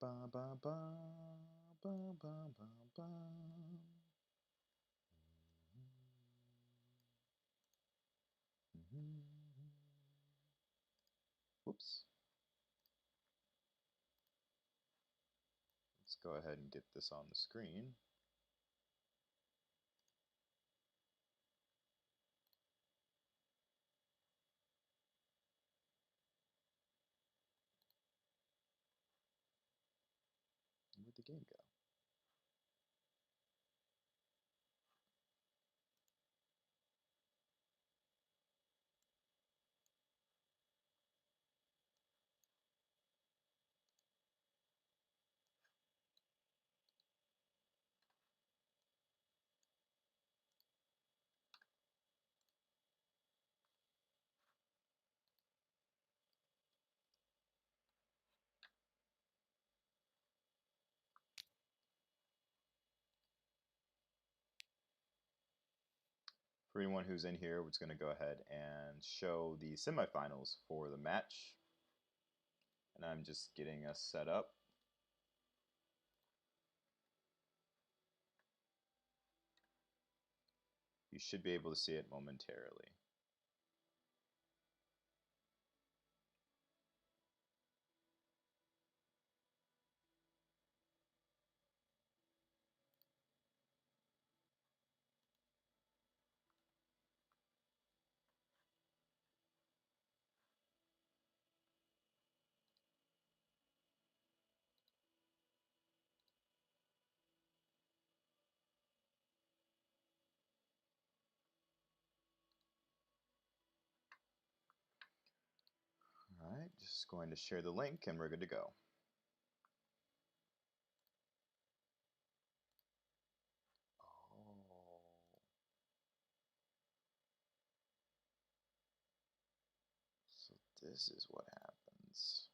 Ba ba ba ba ba ba ba. Whoops. Let's go ahead and get this on the screen. Where'd the game go? For anyone who's in here, we're just going to go ahead and show the semifinals for the match. And I'm just getting us set up. You should be able to see it momentarily. All right, just going to share the link and we're good to go. Oh. So this is what happens.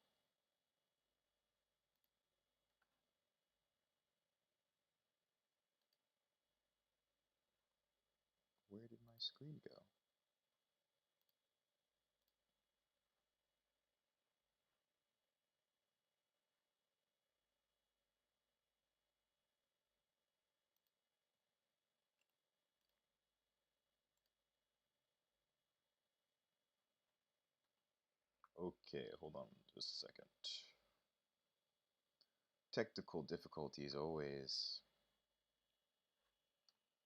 Where did my screen go? Okay, hold on just a second. Technical difficulties always.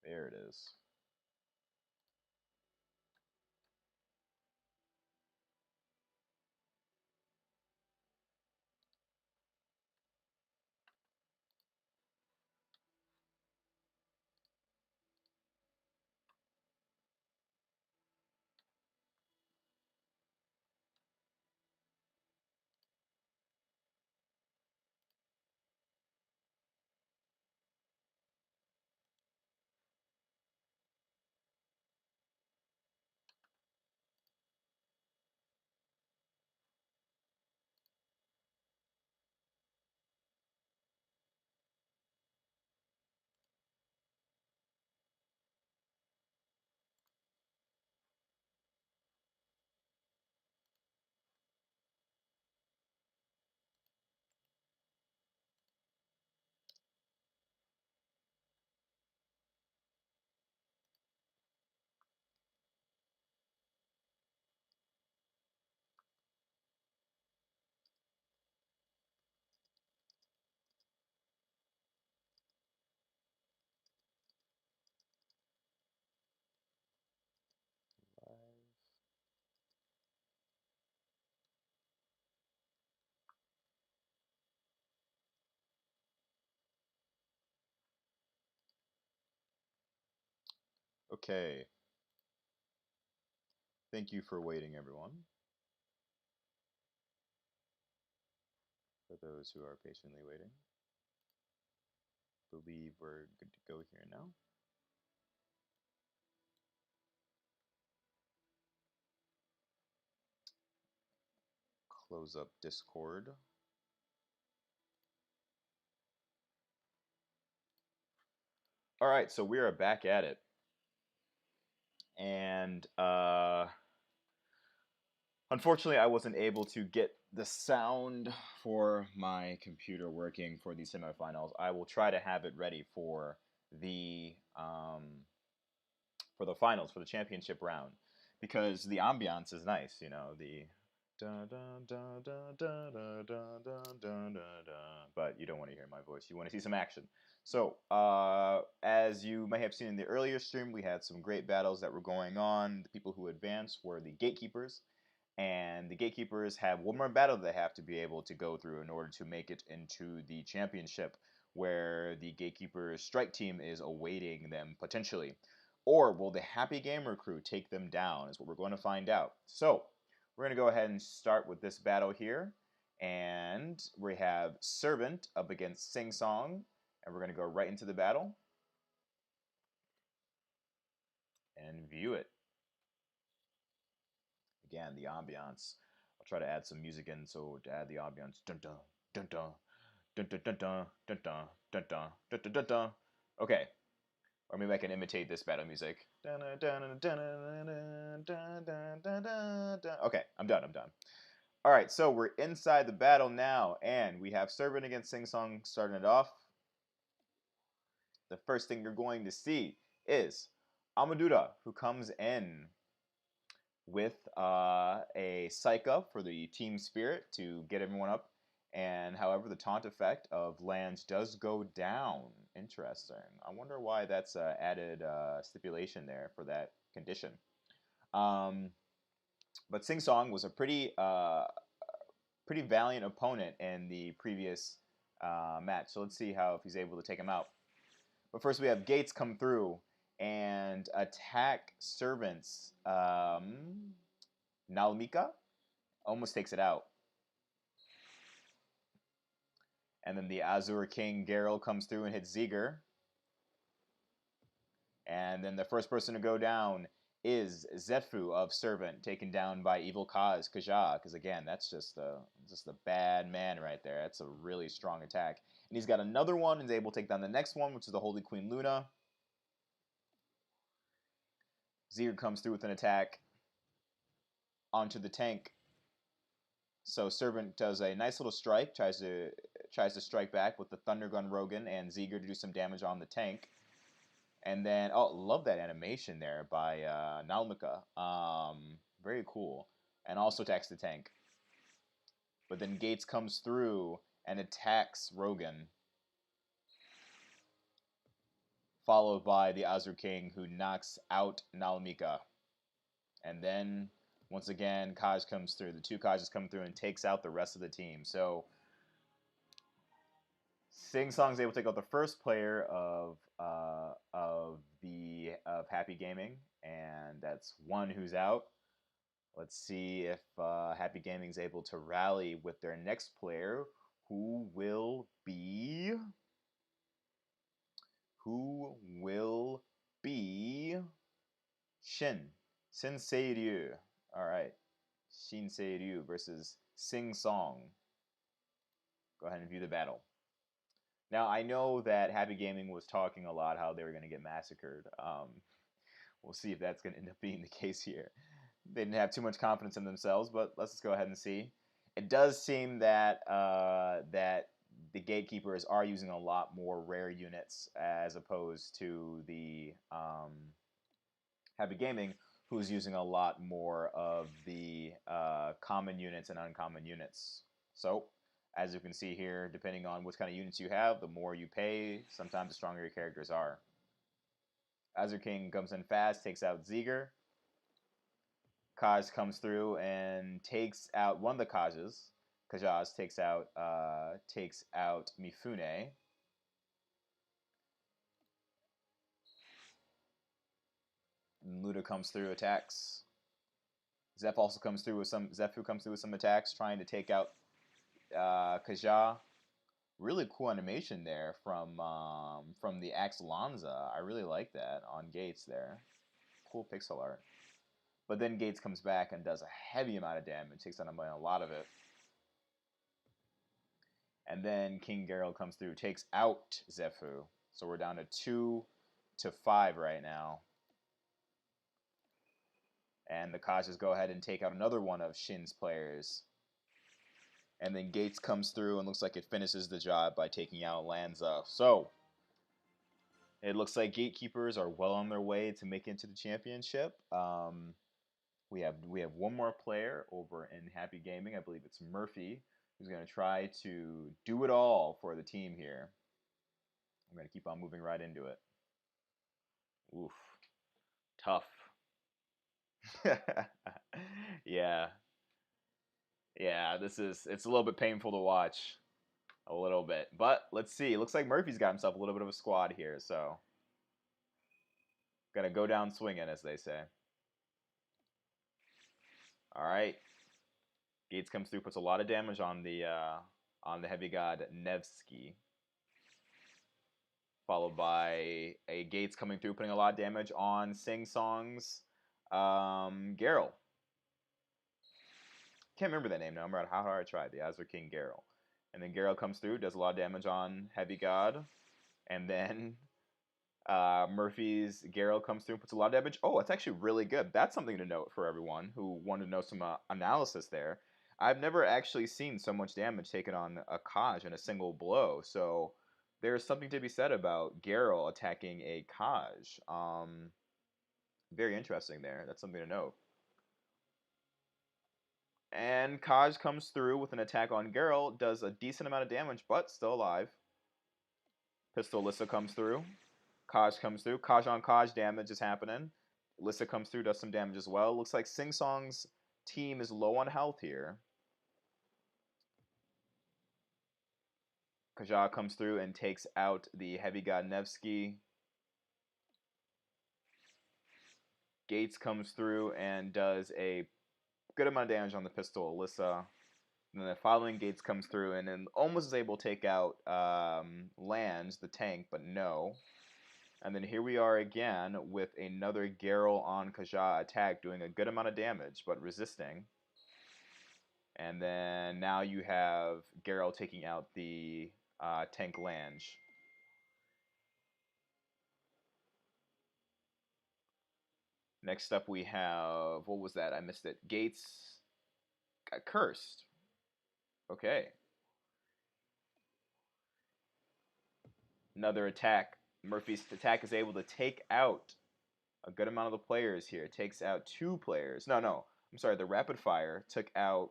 There it is. Live. Okay. Thank you for waiting, everyone. For those who are patiently waiting. Believe we're good to go here now. Close up Discord. All right, so we are back at it. And Unfortunately, I wasn't able to get the sound for my computer working for these semifinals. I will try to have it ready for the finals, for the championship round, because the ambiance is nice. You know, the da da da da da da da da da da. But you don't want to hear my voice. You want to see some action. So, as you may have seen in the earlier stream, we had some great battles that were going on. The people who advanced were the Gatekeepers, and the Gatekeepers have one more battle they have to be able to go through in order to make it into the championship, where the Gatekeepers strike team is awaiting them potentially. Or will the Happy Gamer crew take them down, is what we're going to find out. So, we're going to go ahead and start with this battle here. And we have Servant up against Singsong, and we're going to go right into the battle and view it. Again, the ambiance. I'll try to add some music in, so to add the ambiance. Dun dun dun dun dun dun dun dun dun dun dun dun dun dun dun dun. Okay, or maybe I can imitate this battle music. Okay, I'm done. I'm done. All right, so we're inside the battle now, and we have Servant against Singsong starting it off. The first thing you're going to see is Amadura, who comes in with a psych up for the team spirit to get everyone up. And however, the taunt effect of lands does go down. Interesting. I wonder why that's added stipulation there for that condition. But Singsong was a pretty valiant opponent in the previous match. So let's see how if he's able to take him out. But first we have Gates come through and attack Servants. Nalmika almost takes it out. And then the Azure King Geralt comes through and hits Ziegler. And then the first person to go down is Zetfu of Servant, taken down by Evil Kaz Kaja. Because again, that's just a bad man right there. That's a really strong attack. And he's got another one and is able to take down the next one, which is the Holy Queen Luna. Ziegler comes through with an attack onto the tank. So Servant does a nice little strike, tries to strike back with the Thunder Gun Rogan and Ziegler to do some damage on the tank. And then, oh, love that animation there by Nalmika. Very cool. And also attacks the tank. But then Gates comes through and attacks Rogan. Followed by the Azure King, who knocks out Nalmika. And then, once again, Kaj comes through. The two Kajas come through and takes out the rest of the team. So, Singsong is able to take out the first player of Happy Gaming, and that's one who's out. Let's see if Happy Gaming is able to rally with their next player, who will be Shin Se-ryu. All right, Shin Se-ryu versus Singsong. Go ahead and view the battle. Now, I know that Happy Gaming was talking a lot how they were going to get massacred. We'll see if that's going to end up being the case here. They didn't have too much confidence in themselves, but let's just go ahead and see. It does seem that that the Gatekeepers are using a lot more rare units as opposed to the Happy Gaming, who's using a lot more of the common units and uncommon units. So, as you can see here, depending on what kind of units you have, the more you pay, sometimes the stronger your characters are. Azure King comes in fast, takes out Ziegler. Kaj comes through and takes out one of the Kajas. Kajas takes out Mifune. Luda comes through, attacks. Zeph also comes through with some. Zephu comes through with some attacks, trying to take out Kaja. Really cool animation there from the Axe Lanza. I really like that on Gates there. Cool pixel art. But then Gates comes back and does a heavy amount of damage, takes on a lot of it. And then King Geralt comes through, takes out Zephu. So we're down to 2-5 right now. And the Kajas go ahead and take out another one of Shin's players. And then Gates comes through and looks like it finishes the job by taking out Lanza. So, it looks like Gatekeepers are well on their way to make it to the championship. We have one more player over in Happy Gaming. I believe it's Murphy, who's going to try to do it all for the team here. I'm going to keep on moving right into it. Oof. Tough. Yeah. Yeah, it's a little bit painful to watch. A little bit. But let's see. It looks like Murphy's got himself a little bit of a squad here, so gonna go down swinging, as they say. Alright. Gates comes through, puts a lot of damage on the heavy god Nevsky. Followed by a Gates coming through, putting a lot of damage on Singsongs Geralt. Can't remember that name now. I remember how hard I tried. The Azure King Geralt. And then Geralt comes through, does a lot of damage on Heavy God. And then Murphy's Geralt comes through and puts a lot of damage. Oh, it's actually really good. That's something to note for everyone who wanted to know some analysis there. I've never actually seen so much damage taken on a Kaj in a single blow. So there's something to be said about Geralt attacking a Kaj. Very interesting there. That's something to note. And Kaj comes through with an attack on Geralt, does a decent amount of damage, but still alive. Pistol Lissa comes through. Kaj comes through. Kaj on Kaj damage is happening. Lissa comes through, does some damage as well. Looks like Singsong's team is low on health here. Kaja comes through and takes out the heavy god Nevsky. Gates comes through and does a good amount of damage on the pistol Alyssa. And then the following Gates comes through and then almost is able to take out Lands, the tank, but no. And then here we are again with another Geralt on Kaja attack, doing a good amount of damage, but resisting. And then now you have Geralt taking out the tank Lange. Next up we have, what was that? I missed it. Gates got cursed. Okay. Another attack. Murphy's attack is able to take out a good amount of the players here. It takes out 2 players. No. I'm sorry. The rapid fire took out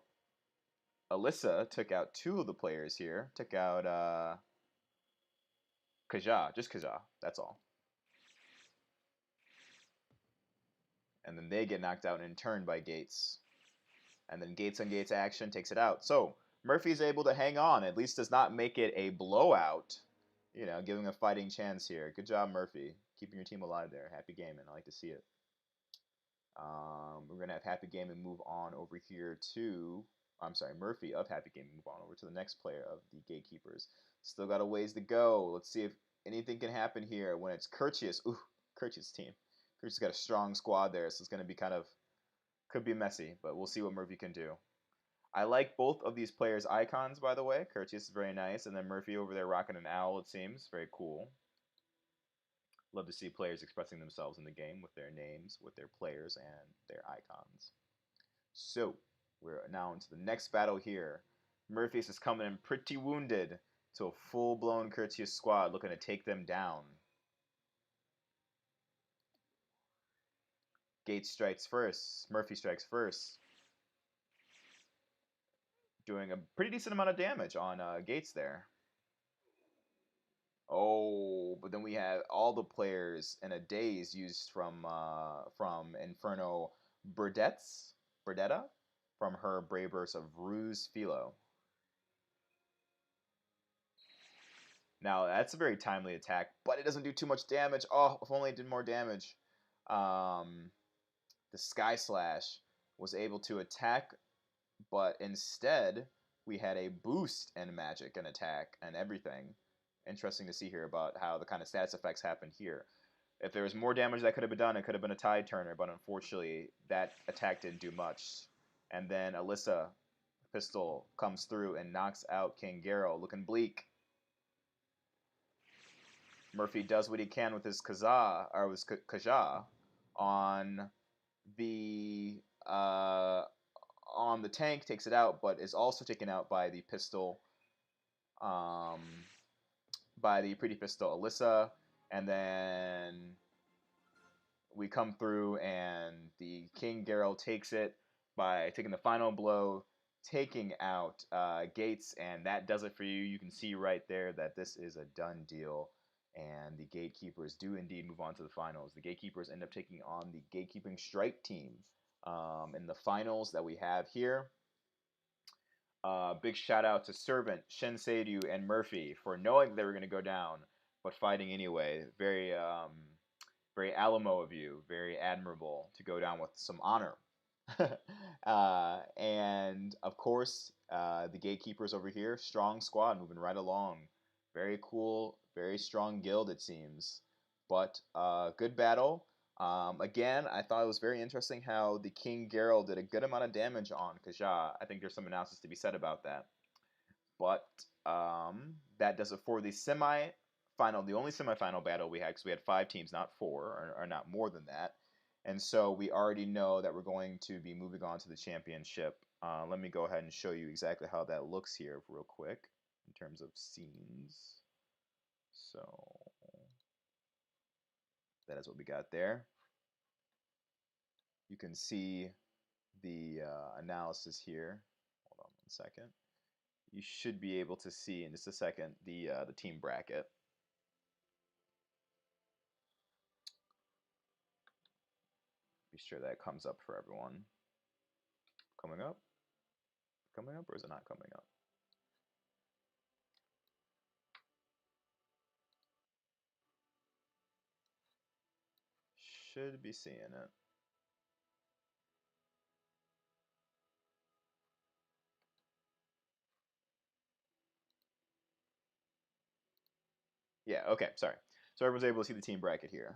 Alyssa. Took out 2 of the players here. Took out Kaja. Just Kaja. That's all. And then they get knocked out in turn by Gates. And then Gates on Gates action takes it out. So Murphy's able to hang on. At least does not make it a blowout. You know, giving a fighting chance here. Good job, Murphy. Keeping your team alive there. Happy gaming. I like to see it. We're going to have Happy Gaming move on over here to... I'm sorry, Murphy of Happy Gaming move on over to the next player of the Gatekeepers. Still got a ways to go. Let's see if anything can happen here when it's Curtius. Ooh, Curtius team. Curtius got a strong squad there, so it's going to be kind of... Could be messy, but we'll see what Murphy can do. I like both of these players' icons, by the way. Curtius is very nice, and then Murphy over there rocking an owl, it seems. Very cool. Love to see players expressing themselves in the game with their names, with their players, and their icons. So, we're now into the next battle here. Murphy's is coming in pretty wounded to a full-blown Curtius squad looking to take them down. Gates strikes first. Murphy strikes first. Doing a pretty decent amount of damage on Gates there. Oh, but then we have all the players in a daze used from Inferno Burdetta from her Brave Burst of Ruse Philo. Now that's a very timely attack, but it doesn't do too much damage. Oh, if only it did more damage. The Sky Slash was able to attack, but instead we had a boost in magic and attack and everything. Interesting to see here about how the kind of status effects happen here. If there was more damage that could have been done, it could have been a tide turner, but unfortunately that attack didn't do much. And then Alyssa pistol comes through and knocks out King Geralt, looking bleak. Murphy does what he can with his Kaja on the on the tank takes it out, but is also taken out by the pistol, um, by the pretty pistol Alyssa, and then we come through and the King Geralt takes it by taking the final blow, taking out Gates, and that does it for you. You can see right there that this is a done deal, and the Gatekeepers do indeed move on to the finals. The Gatekeepers end up taking on the Gatekeeping Strike team in the finals that we have here. Big shout out to Servant, Shenseiryu, and Murphy for knowing they were going to go down, but fighting anyway. Very Alamo of you, very admirable to go down with some honor. And of course, the Gatekeepers over here, strong squad, moving right along. Very cool, very strong guild, it seems. But good battle. Again, I thought it was very interesting how the King Geralt did a good amount of damage on Kaja. I think there's some analysis to be said about that. But that does it for the semi-final, the only semi-final battle we had, because we had 5 teams, not 4, or not more than that. And so we already know that we're going to be moving on to the championship. Let me go ahead and show you exactly how that looks here real quick in terms of scenes. So that is what we got there. You can see the analysis here. Hold on 1 second. You should be able to see in just a second the team bracket. Be sure that comes up for everyone. Coming up? Coming up, or is it not coming up? Should be seeing it. Yeah, okay, sorry. So everyone's able to see the team bracket here.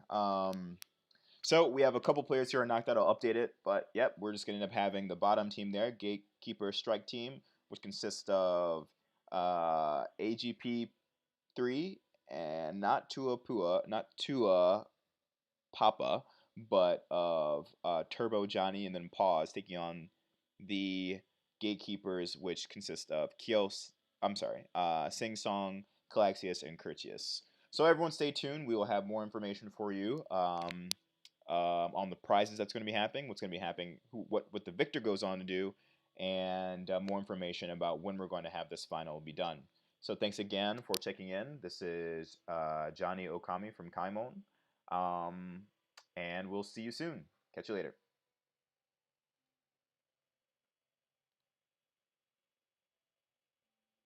So we have a couple players here are knocked out. I'll update it, but yep, we're just going to end up having the bottom team there, Gatekeeper Strike Team, which consists of AGP 3 and not Tua Papa, but of Turbo Johnny and then Pause taking on the Gatekeepers, which consist of Singsong, Calaxius, and Curtius. So everyone stay tuned. We will have more information for you on the prizes that's going to be happening, what's going to be happening, what the victor goes on to do, and more information about when we're going to have this final be done. So thanks again for checking in. This is Johnny Okami from Kaimon. And we'll see you soon. Catch you later.